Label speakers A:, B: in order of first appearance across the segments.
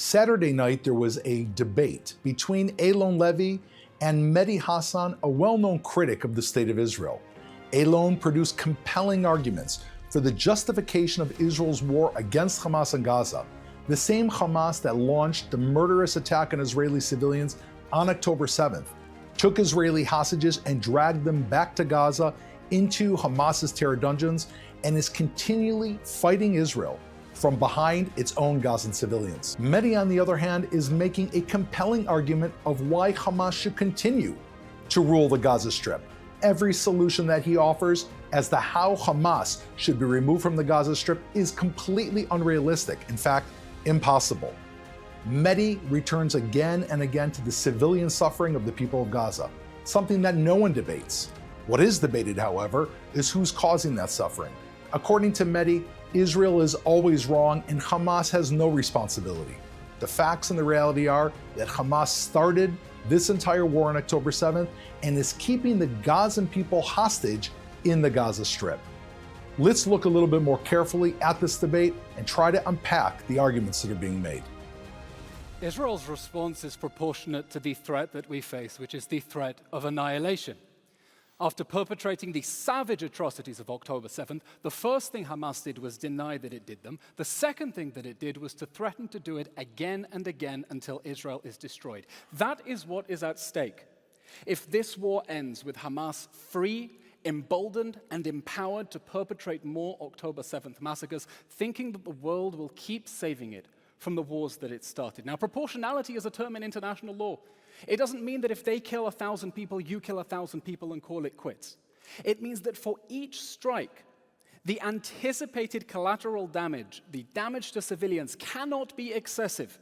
A: Saturday night, there was a debate between Eylon Levy and Mehdi Hasan, a well-known critic of the State of Israel. Eylon produced compelling arguments for the justification of Israel's war against Hamas in Gaza, the same Hamas that launched the murderous attack on Israeli civilians on October 7th, took Israeli hostages and dragged them back to Gaza into Hamas's terror dungeons, and is continually fighting Israel from behind its own Gazan civilians. Mehdi, on the other hand, is making a compelling argument of why Hamas should continue to rule the Gaza Strip. Every solution that he offers as to how Hamas should be removed from the Gaza Strip is completely unrealistic, in fact, impossible. Mehdi returns again and again to the civilian suffering of the people of Gaza, something that no one debates. What is debated, however, is who's causing that suffering. According to Mehdi, Israel is always wrong and Hamas has no responsibility. The facts and the reality are that Hamas started this entire war on October 7th and is keeping the Gazan people hostage in the Gaza Strip. Let's look a little bit more carefully at this debate and try to unpack the arguments that are being made.
B: Israel's response is proportionate to the threat that we face, which is the threat of annihilation. After perpetrating the savage atrocities of October 7th, the first thing Hamas did was deny that it did them. The second thing that it did was to threaten to do it again and again until Israel is destroyed. That is what is at stake. If this war ends with Hamas free, emboldened, and empowered to perpetrate more October 7th massacres, thinking that the world will keep saving it from the wars that it started. Now, proportionality is a term in international law. It doesn't mean that if they kill 1,000 people, you kill 1,000 people and call it quits. It means that for each strike, the anticipated collateral damage, the damage to civilians, cannot be excessive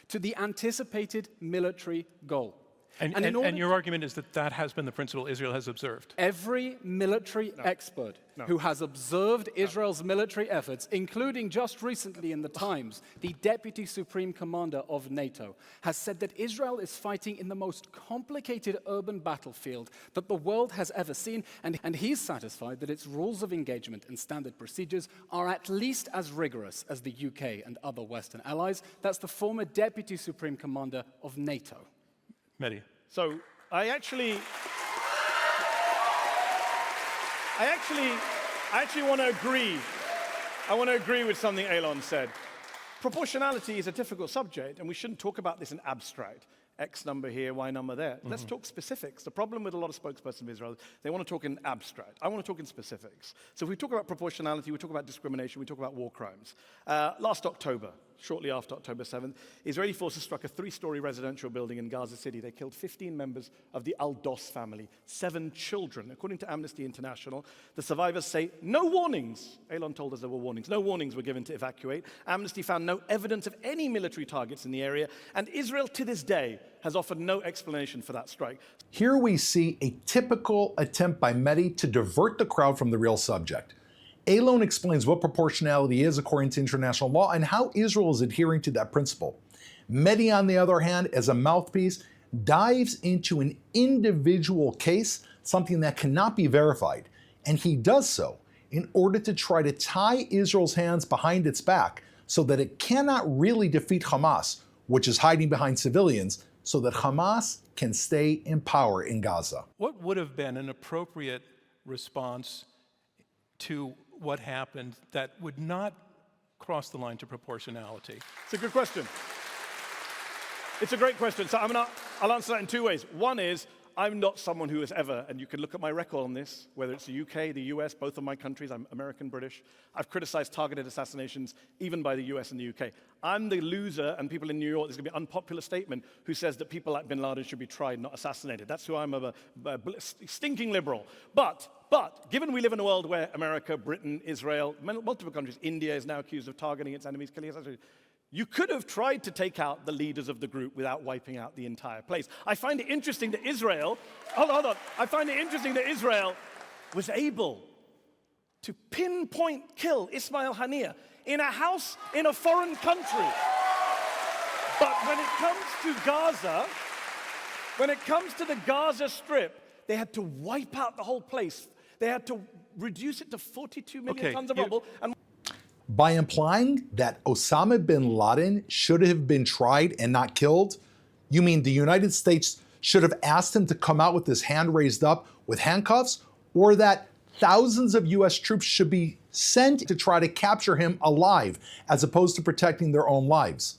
B: to the anticipated military goal.
C: And your argument is that that has been the principle Israel has observed?
B: Every military expert who has observed Israel's military efforts, including just recently in the Times, the Deputy Supreme Commander of NATO, has said that Israel is fighting in the most complicated urban battlefield that the world has ever seen, and he's satisfied that its rules of engagement and standard procedures are at least as rigorous as the UK and other Western allies. That's the former Deputy Supreme Commander of NATO.
C: Mehdi.
D: So I actually want to agree. I want to agree with something Eylon said. Proportionality is a difficult subject, and we shouldn't talk about this in abstract. X number here, Y number there. Let's talk specifics. The problem with a lot of spokespersons of Israel, they want to talk in abstract. I want to talk in specifics. So if we talk about proportionality, we talk about discrimination, we talk about war crimes. Last October, shortly after October 7th, Israeli forces struck a 3-story residential building in Gaza City. They killed 15 members of the Al-Dos family, 7 children. According to Amnesty International, the survivors say no warnings. Eylon told us there were warnings. No warnings were given to evacuate. Amnesty found no evidence of any military targets in the area, and Israel to this day has offered no explanation for that strike.
A: Here we see a typical attempt by Mehdi to divert the crowd from the real subject. Eylon explains what proportionality is according to international law and how Israel is adhering to that principle. Mehdi, on the other hand, as a mouthpiece, dives into an individual case, something that cannot be verified, and he does so in order to try to tie Israel's hands behind its back so that it cannot really defeat Hamas, which is hiding behind civilians, so that Hamas can stay in power in Gaza.
C: What would have been an appropriate response to what happened that would not cross the line to proportionality?
D: It's a good question. It's a great question. So I'll answer that in 2 ways. One is, I'm not someone who has ever, and you can look at my record on this, whether it's the UK, the US, both of my countries, I'm American, British. I've criticized targeted assassinations, even by the US and the UK. I'm the loser, and people in New York, there's going to be an unpopular statement who says that people like bin Laden should be tried, not assassinated. That's who I'm, a stinking liberal. But given we live in a world where America, Britain, Israel, multiple countries, India is now accused of targeting its enemies, killing its enemies, you could have tried to take out the leaders of the group without wiping out the entire place. I find it interesting that Israel, hold on. I find it interesting that Israel was able to pinpoint kill Ismail Haniyeh in a house in a foreign country. But when it comes to Gaza, when it comes to the Gaza Strip, they had to wipe out the whole place. They had to reduce it to 42 million tons of rubble. And
A: By implying that Osama bin Laden should have been tried and not killed, you mean the United States should have asked him to come out with his hand raised up with handcuffs, or that thousands of US troops should be sent to try to capture him alive as opposed to protecting their own lives?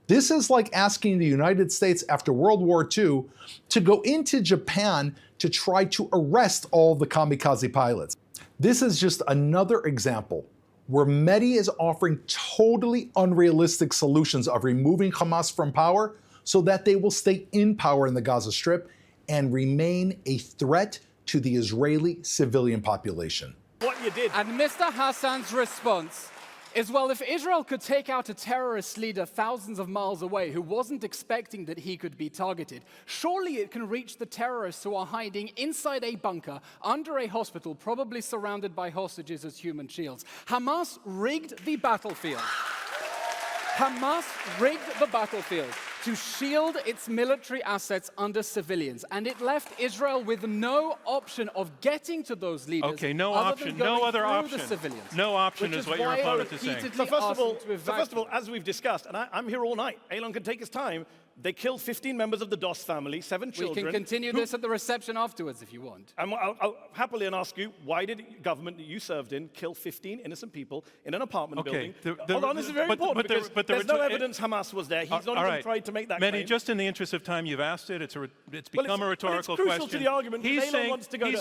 A: This is like asking the United States after World War II to go into Japan to try to arrest all the kamikaze pilots. This is just another example where Mehdi is offering totally unrealistic solutions of removing Hamas from power so that they will stay in power in the Gaza Strip and remain a threat to the Israeli civilian population.
D: What you did.
B: And Mr. Hassan's response is, well, if Israel could take out a terrorist leader thousands of miles away who wasn't expecting that he could be targeted, surely it can reach the terrorists who are hiding inside a bunker under a hospital, probably surrounded by hostages as human shields. Hamas rigged the battlefield. Hamas rigged the battlefield to shield its military assets under civilians, and it left Israel with no option of getting to those leaders.
C: Okay, no
B: other
C: option,
B: than going
C: no other
B: through
C: option.
B: the civilians.
C: No option
B: Which
C: is what your
B: why I
C: opponent is saying.
B: repeatedly
D: So first
B: asked
D: of
B: them
D: all, as we've discussed, and I'm here all night, Eylon can take his time, they killed 15 members of the Doss family, 7
B: We
D: children.
B: can continue this at the reception afterwards if you want.
D: And I'll happily ask you, why did the government that you served in kill 15 innocent people in an apartment
C: Okay,
D: building? Hold on, this is very important because there's no evidence Hamas was there. He's not even tried to make that
C: Mehdi,
D: claim.
C: just in the interest of time, you've asked it. It's become a rhetorical
D: it's crucial
C: question.
D: to the argument.
C: He's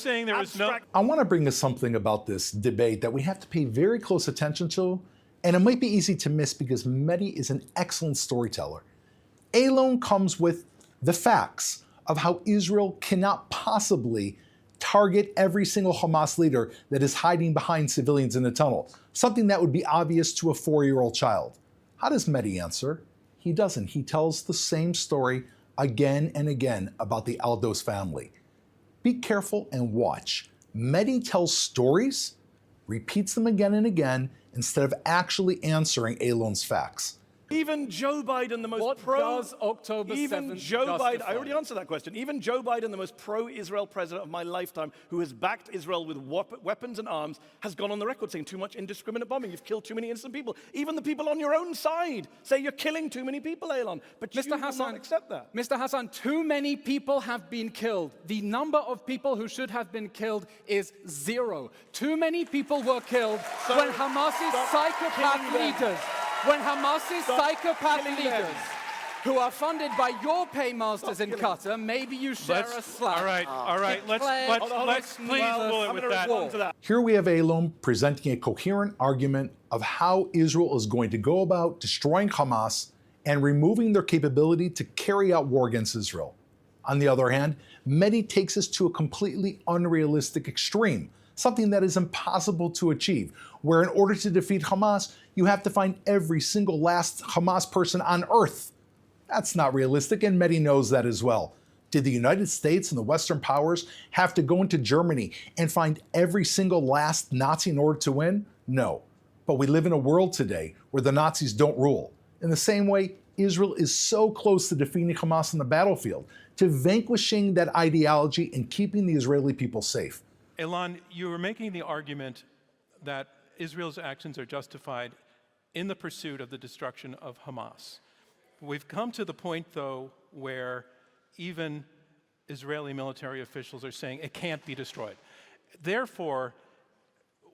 C: saying there was no...
A: I want to bring us something about this debate that we have to pay very close attention to, and it might be easy to miss because Mehdi is an excellent storyteller. Eylon comes with the facts of how Israel cannot possibly target every single Hamas leader that is hiding behind civilians in a tunnel, something that would be obvious to a 4-year-old child. How does Mehdi answer? He doesn't. He tells the same story again and again about the Aldos family. Be careful and watch. Mehdi tells stories, repeats them again and again, instead of actually answering Eylon's facts.
D: Even Joe Biden, the most
B: What does October 7th
D: Joe Biden,
B: justify?
D: I already answered that question. Even Joe Biden, the most pro-Israel president of my lifetime, who has backed Israel with weapons and arms, has gone on the record saying too much indiscriminate bombing. You've killed too many innocent people. Even the people on your own side say you're killing too many people, Eylon. But you will not accept that.
B: Mr. Hassan, too many people have been killed. The number of people who should have been killed is 0. Too many people were killed when Hamas's psychopath leaders, who are funded by your paymasters in Qatar, maybe you share a slap.
C: All right. Let's please bullet with that.
A: Here we have Eylon presenting a coherent argument of how Israel is going to go about destroying Hamas and removing their capability to carry out war against Israel. On the other hand, Mehdi takes us to a completely unrealistic extreme, something that is impossible to achieve, where in order to defeat Hamas, you have to find every single last Hamas person on earth. That's not realistic, and Mehdi knows that as well. Did the United States and the Western powers have to go into Germany and find every single last Nazi in order to win? No. But we live in a world today where the Nazis don't rule. In the same way, Israel is so close to defeating Hamas on the battlefield, to vanquishing that ideology and keeping the Israeli people safe.
C: Eylon, you were making the argument that Israel's actions are justified in the pursuit of the destruction of Hamas. We've come to the point, though, where even Israeli military officials are saying it can't be destroyed. Therefore,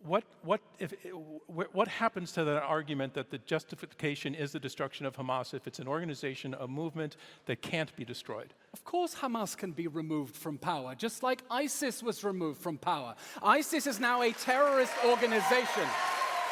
C: what happens to that argument that the justification is the destruction of Hamas if it's an organization, a movement that can't be destroyed?
B: Of course Hamas can be removed from power, just like ISIS was removed from power. ISIS is now a terrorist organization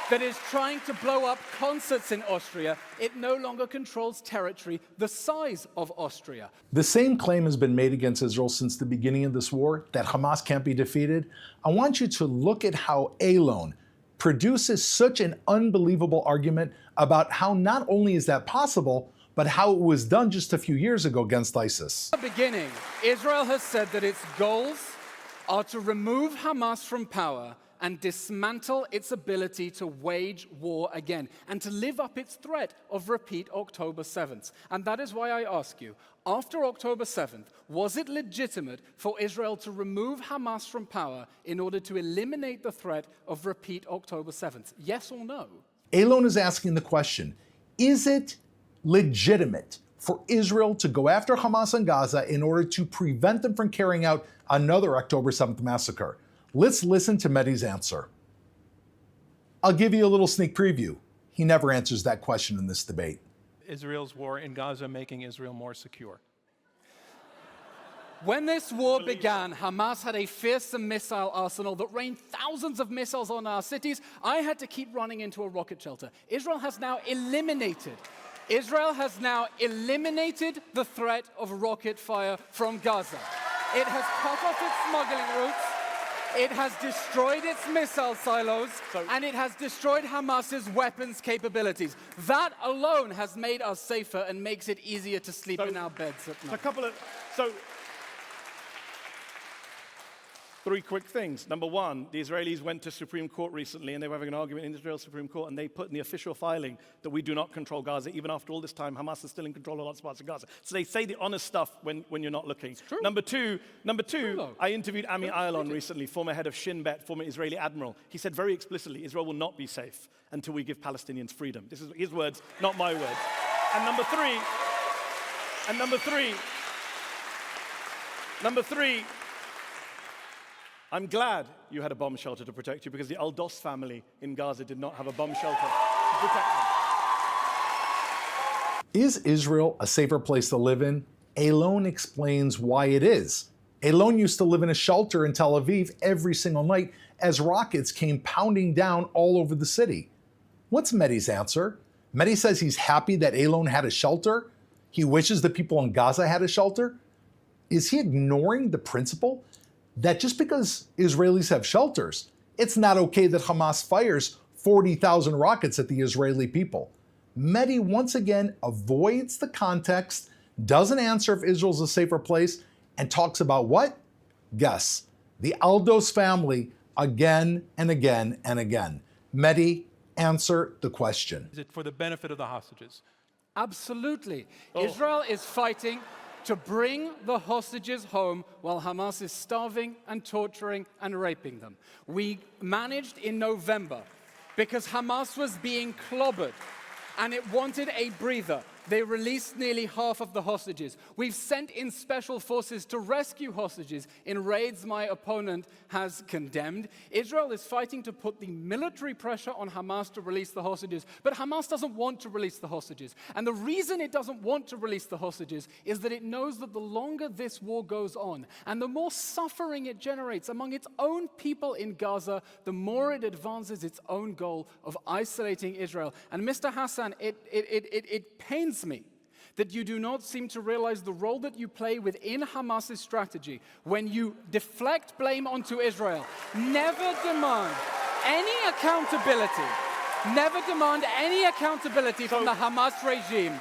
B: that is trying to blow up concerts in Austria. It no longer controls territory the size of Austria.
A: The same claim has been made against Israel since the beginning of this war, that Hamas can't be defeated. I want you to look at how Eylon produces such an unbelievable argument about how not only is that possible, but how it was done just a few years ago against ISIS.
B: At the beginning, Israel has said that its goals are to remove Hamas from power and dismantle its ability to wage war again, and to live up its threat of repeat October 7th. And that is why I ask you, after October 7th, was it legitimate for Israel to remove Hamas from power in order to eliminate the threat of repeat October 7th? Yes or no?
A: Eylon is asking the question, is it legitimate for Israel to go after Hamas in Gaza in order to prevent them from carrying out another October 7th massacre? Let's listen to Mehdi's answer. I'll give you a little sneak preview. He never answers that question in this debate.
C: Israel's war in Gaza making Israel more secure?
B: When this war began, Hamas had a fearsome missile arsenal that rained thousands of missiles on our cities. I had to keep running into a rocket shelter. Israel has now eliminated the threat of rocket fire from Gaza. It has cut off its smuggling routes. It has destroyed its missile silos, and it has destroyed Hamas's weapons capabilities. That alone has made us safer and makes it easier to sleep in our beds at night.
D: Three quick things. Number one, the Israelis went to Supreme Court recently, and they were having an argument in Israel's Supreme Court, and they put in the official filing that we do not control Gaza. Even after all this time, Hamas is still in control of lots of parts of Gaza. So they say the honest stuff when you're not looking.
B: It's true.
D: Number two, I interviewed Ami Eylon recently, former head of Shin Bet, former Israeli admiral. He said very explicitly, Israel will not be safe until we give Palestinians freedom. This is his words, not my words. And number three, I'm glad you had a bomb shelter to protect you, because the Al-Dos family in Gaza did not have a bomb shelter to protect them.
A: Is Israel a safer place to live in? Eylon explains why it is. Eylon used to live in a shelter in Tel Aviv every single night as rockets came pounding down all over the city. What's Mehdi's answer? Mehdi says he's happy that Eylon had a shelter. He wishes the people in Gaza had a shelter. Is he ignoring the principle that just because Israelis have shelters, it's not okay that Hamas fires 40,000 rockets at the Israeli people? Mehdi once again avoids the context, doesn't answer if Israel's a safer place, and talks about what? Guess. The Al-Dos family again and again and again. Mehdi, answer the question.
C: Is it for the benefit of the hostages?
B: Absolutely. Israel is fighting to bring the hostages home while Hamas is starving and torturing and raping them. We managed in November, because Hamas was being clobbered and it wanted a breather. They released nearly half of the hostages. We've sent in special forces to rescue hostages in raids my opponent has condemned. Israel is fighting to put the military pressure on Hamas to release the hostages, but Hamas doesn't want to release the hostages. And the reason it doesn't want to release the hostages is that it knows that the longer this war goes on and the more suffering it generates among its own people in Gaza, the more it advances its own goal of isolating Israel. And Mr. Hasan, it pains me that you do not seem to realize the role that you play within Hamas's strategy when you deflect blame onto Israel. Never demand any accountability from the Hamas regime.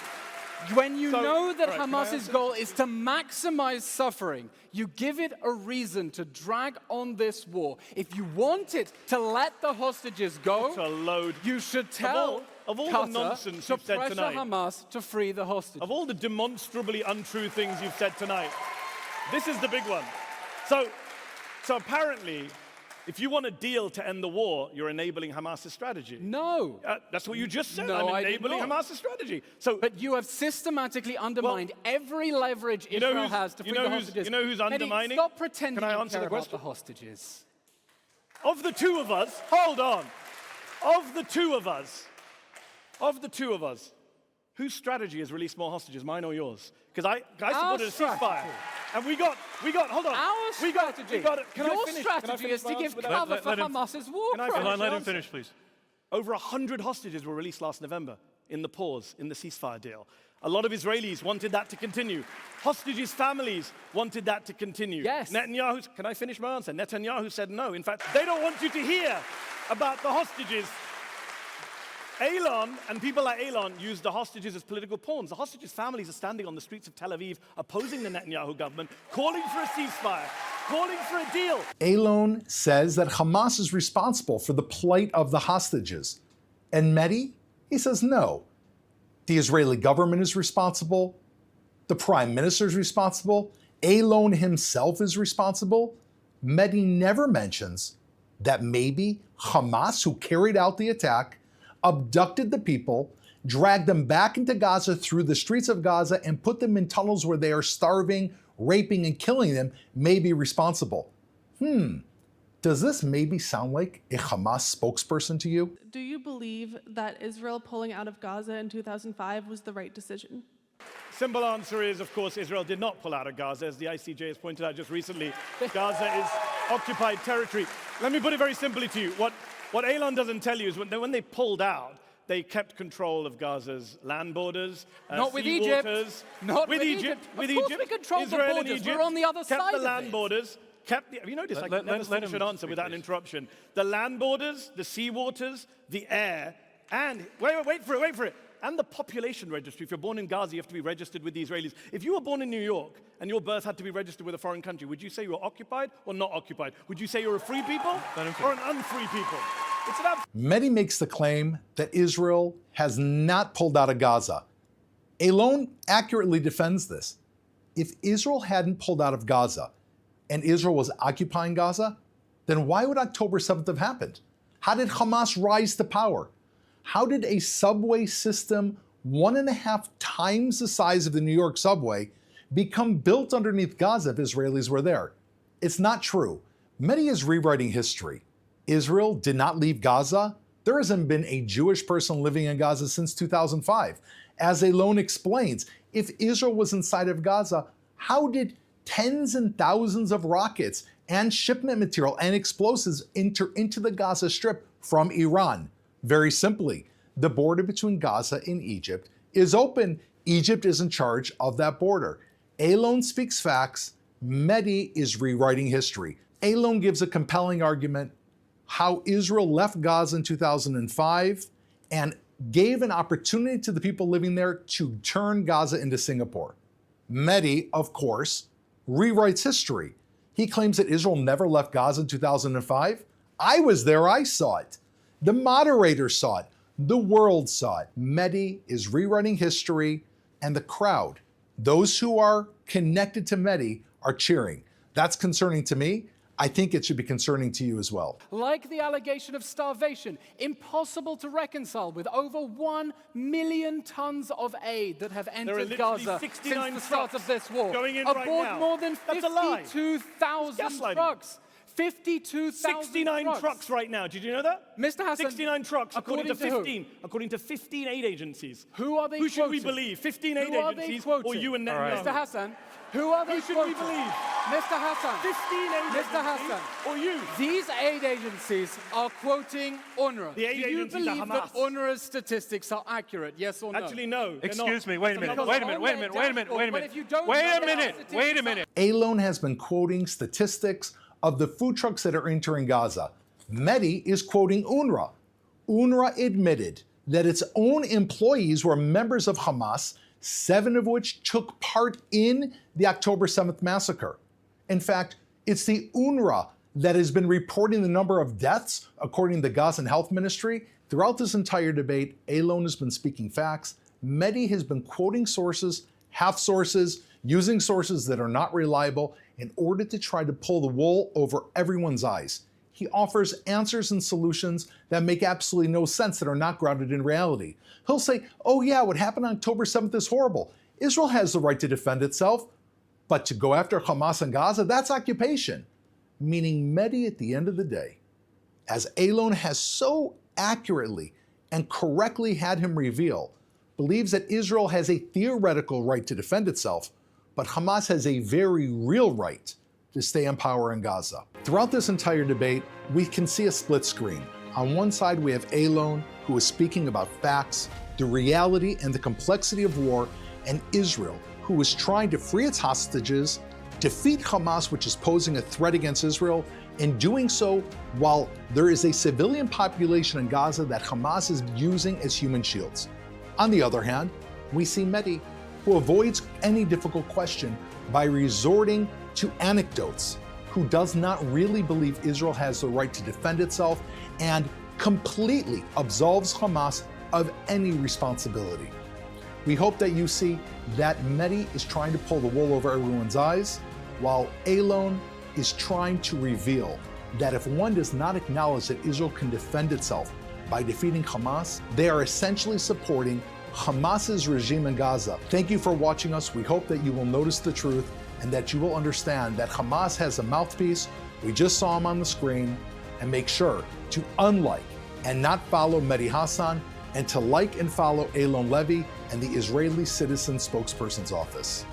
B: When you know that Hamas's goal is to maximize suffering, you give it a reason to drag on this war. If you want it to let the hostages go, you should tell
D: of all
B: Qatar
D: the nonsense
B: to
D: you've said
B: pressure
D: tonight,
B: Hamas to free the hostages.
D: of all the demonstrably untrue things you've said tonight, this is the big one. So apparently, if you want a deal to end the war, you're enabling Hamas's strategy.
B: No.
D: That's what you just said.
B: No,
D: I'm enabling Hamas's strategy.
B: But you have systematically undermined every leverage Israel has to free the hostages.
D: You know who's undermining?
B: Mehdi, stop pretending
D: Can I
B: you
D: answer
B: care
D: the
B: about
D: question?
B: the hostages.
D: Of the two of us, hold on. Of the two of us, whose strategy has released more hostages, mine or yours? Because I supported a ceasefire. And we got, hold on.
B: Our strategy. Your strategy is to give cover for Hamas's war crimes.
C: Let him finish, please.
D: Over 100 hostages were released last November in the pause, in the ceasefire deal. A lot of Israelis wanted that to continue. Hostages' families wanted that to continue.
B: Yes.
D: Netanyahu, can I finish my answer? Netanyahu said no. In fact, they don't want you to hear about the hostages. Eylon and people like Eylon use the hostages as political pawns. The hostages' families are standing on the streets of Tel Aviv opposing the Netanyahu government, calling for a ceasefire, calling for a deal.
A: Eylon says that Hamas is responsible for the plight of the hostages. And Mehdi, he says no. The Israeli government is responsible. The prime minister is responsible. Eylon himself is responsible. Mehdi never mentions that maybe Hamas, who carried out the attack, abducted the people, dragged them back into Gaza through the streets of Gaza, and put them in tunnels where they are starving, raping, and killing them may be responsible. Does this maybe sound like a Hamas spokesperson to you?
E: Do you believe that Israel pulling out of Gaza in 2005 was the right decision?
D: Simple answer is, of course, Israel did not pull out of Gaza. As the ICJ has pointed out just recently, Gaza is occupied territory. Let me put it very simply to you. What Eylon doesn't tell you is when they pulled out, they kept control of Gaza's land borders,
B: Not with
D: sea
B: Egypt.
D: waters.
B: Not with
D: Egypt.
B: Egypt.
D: With
B: Of course
D: Egypt.
B: we control the
D: Israel
B: borders.
D: and Egypt
B: We're on the other
D: kept
B: side
D: the
B: of
D: land
B: it.
D: borders. Have you noticed I can never finish an answer without an interruption? The land borders, the sea waters, the air, and wait for it. And the population registry. If you're born in Gaza, you have to be registered with the Israelis. If you were born in New York and your birth had to be registered with a foreign country, would you say you were occupied or not occupied? Would you say you're a free people or an unfree people? It's an
A: Mehdi makes the claim that Israel has not pulled out of Gaza. Eylon accurately defends this. If Israel hadn't pulled out of Gaza and Israel was occupying Gaza, then why would October 7th have happened? How did Hamas rise to power? How did a subway system 1.5 times the size of the New York subway become built underneath Gaza if Israelis were there? It's not true. Mehdi is rewriting history. Israel did not leave Gaza. There hasn't been a Jewish person living in Gaza since 2005. As Eylon explains, if Israel was inside of Gaza, how did tens and thousands of rockets and shipment material and explosives enter into the Gaza Strip from Iran? Very simply, the border between Gaza and Egypt is open. Egypt is in charge of that border. Eylon speaks facts. Mehdi is rewriting history. Eylon gives a compelling argument how Israel left Gaza in 2005 and gave an opportunity to the people living there to turn Gaza into Singapore. Mehdi, of course, rewrites history. He claims that Israel never left Gaza in 2005. I was there, I saw it. The moderator saw it. The world saw it. Mehdi is rewriting history, and the crowd, those who are connected to Mehdi, are cheering. That's concerning to me. I think it should be concerning to you as well.
B: Like the allegation of starvation, impossible to reconcile with over 1 million tons of aid that have entered Gaza since the start of this war.
D: Going in
B: Aboard
D: right now.
B: more than
D: That's a lie.
B: 52,000 trucks. 52,000
D: 69 trucks right now. Did you know that?
B: Mr. Hasan,
D: 69 trucks according to
B: who?
D: 15. According to 15 aid agencies.
B: Who are they
D: Who should we
B: quoting?
D: believe? 15 aid
B: Who are they
D: agencies
B: quoting?
D: or you and Netanyahu?
B: Mr. Hasan, who are they
D: Who should
B: quoting?
D: we believe?
B: Mr. Hasan,
D: 15 aid
B: Mr.
D: agencies
B: Hasan,
D: or you?
B: these aid agencies are quoting UNRWA.
D: The aid
B: Do you
D: agencies are
B: believe that
D: Hamas.
B: UNRWA's statistics are accurate, yes or no?
D: Actually, no. they're
C: Excuse
D: not.
C: me, wait a minute,
B: Because
C: wait a
B: on
C: minute, wait a
B: their
C: minute, wait a minute,
B: dashboard,
C: wait a
B: but
C: minute.
B: if you don't
C: Wait
B: know
C: a
B: the
C: minute,
B: statistics
C: wait a
B: are-
C: minute.
A: Eylon has been quoting statistics of the food trucks that are entering Gaza. Mehdi is quoting UNRWA. UNRWA admitted that its own employees were members of Hamas, 7 of which took part in the October 7th massacre. In fact, it's the UNRWA that has been reporting the number of deaths, according to the Gazan Health Ministry. Throughout this entire debate, Eylon has been speaking facts. Mehdi has been quoting sources, half sources, using sources that are not reliable in order to try to pull the wool over everyone's eyes. He offers answers and solutions that make absolutely no sense, that are not grounded in reality. He'll say, oh yeah, what happened on October 7th is horrible. Israel has the right to defend itself, but to go after Hamas and Gaza, that's occupation. Meaning Mehdi, at the end of the day, as Eylon has so accurately and correctly had him reveal, believes that Israel has a theoretical right to defend itself, but Hamas has a very real right to stay in power in Gaza. Throughout this entire debate, we can see a split screen. On one side, we have Eylon, who is speaking about facts, the reality and the complexity of war, and Israel, who is trying to free its hostages, defeat Hamas, which is posing a threat against Israel, and doing so while there is a civilian population in Gaza that Hamas is using as human shields. On the other hand, we see Mehdi, who avoids any difficult question by resorting to anecdotes, who does not really believe Israel has the right to defend itself, and completely absolves Hamas of any responsibility. We hope that you see that Mehdi is trying to pull the wool over everyone's eyes, while Eylon is trying to reveal that if one does not acknowledge that Israel can defend itself by defeating Hamas, they are essentially supporting Hamas's regime in Gaza. Thank you for watching us. We hope that you will notice the truth and that you will understand that Hamas has a mouthpiece. We just saw him on the screen. And make sure to unlike and not follow Mehdi Hasan, and to like and follow Eylon Levy and the Israeli Citizen Spokesperson's Office.